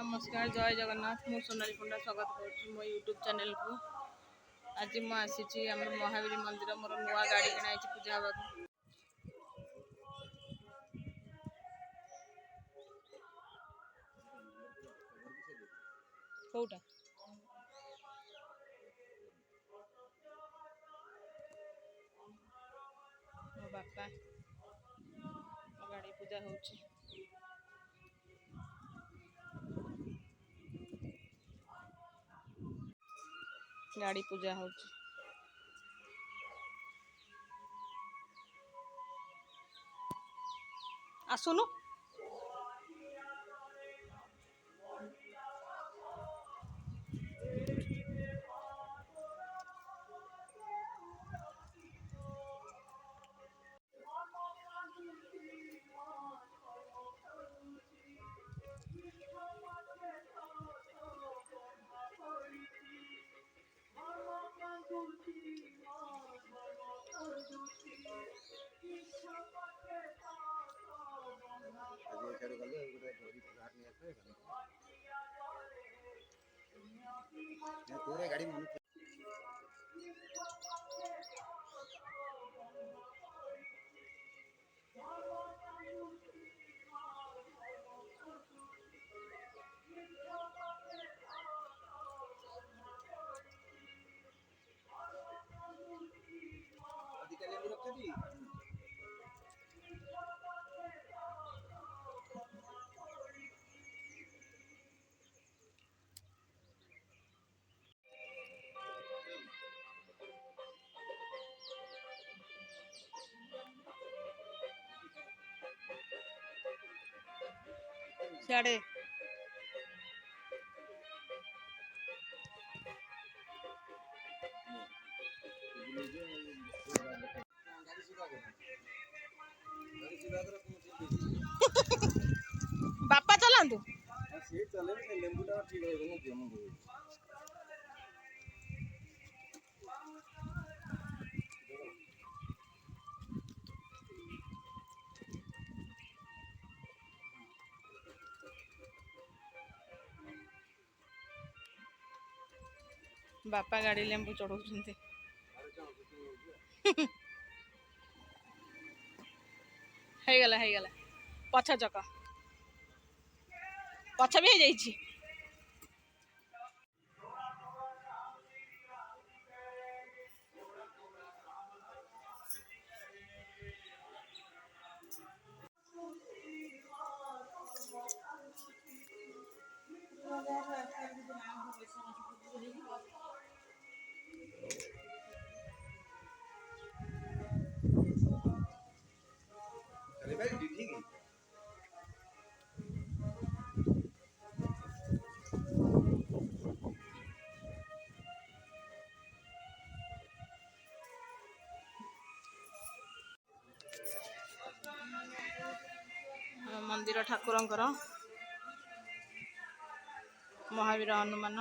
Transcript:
नमस्कार जय जगन्नाथ मु सोनाली पंडा स्वागत करुँ मो यूट्यूब चैनल को। आज मु आसी आम महावीर मंदिर मोर नुआ गाड़ी किणाई पूजा हवा कौटा मो बापा गाड़ी पूजा हो गाड़ी पूजा हो आसुनु पूरे गाड़ी में सियाड़े बापा चलांतु बापा गाड़ी लेंबू चढ़ाऊ गला पछ चक पछ भी हो जाइए मंदिर ठाकुरंकर महावीर हनुमान